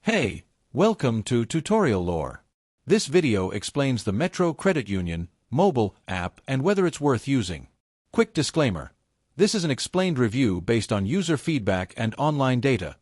Hey, welcome to Tutorial Lore. This video explains the Metro Credit Union mobile app and whether it's worth using. Quick disclaimer. This is an explained review based on user feedback and online data,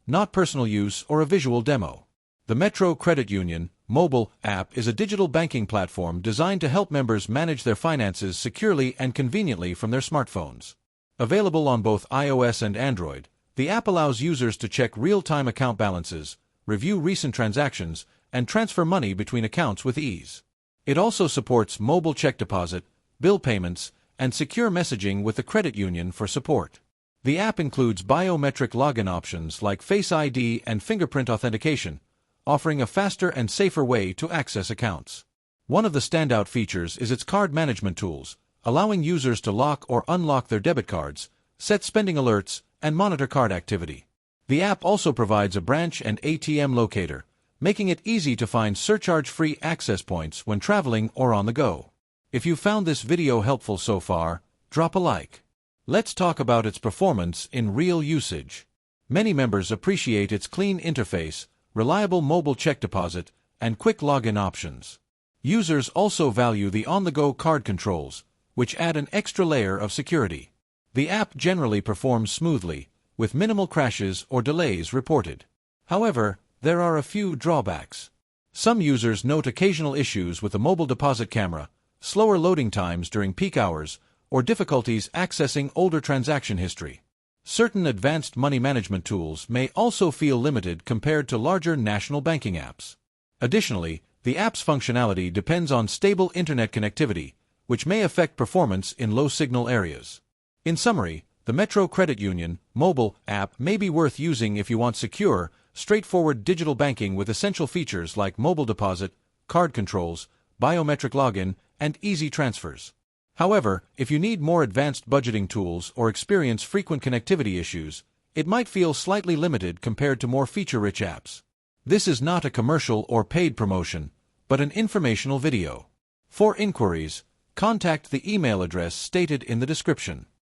not personal use or a visual demo. The Metro Credit Union mobile app is a digital banking platform designed to help members manage their finances securely and conveniently from their smartphones. Available on both iOS and Android, the app allows users to check real-time account balances, review recent transactions, and transfer money between accounts with ease. It also supports mobile check deposit, bill payments, and secure messaging with the credit union for support. The app includes biometric login options like Face ID and fingerprint authentication, offering a faster and safer way to access accounts. One of the standout features is its card management tools, allowing users to lock or unlock their debit cards, set spending alerts, and monitor card activity. The app also provides a branch and ATM locator, making it easy to find surcharge-free access points when traveling or on the go. If you found this video helpful so far, drop a like. Let's talk about its performance in real usage. Many members appreciate its clean interface, reliable mobile check deposit, and quick login options. Users also value the on-the-go card controls, which add an extra layer of security. The app generally performs smoothly, with minimal crashes or delays reported. However, there are a few drawbacks. Some users note occasional issues with the mobile deposit camera, slower loading times during peak hours, or difficulties accessing older transaction history. Certain advanced money management tools may also feel limited compared to larger national banking apps. Additionally, the app's functionality depends on stable internet connectivity, which may affect performance in low-signal areas. In summary, the Metro Credit Union mobile app may be worth using if you want secure, straightforward digital banking with essential features like mobile deposit, card controls, biometric login, and easy transfers. However, if you need more advanced budgeting tools or experience frequent connectivity issues, it might feel slightly limited compared to more feature-rich apps. This is not a commercial or paid promotion, but an informational video. For inquiries, contact the email address stated in the description.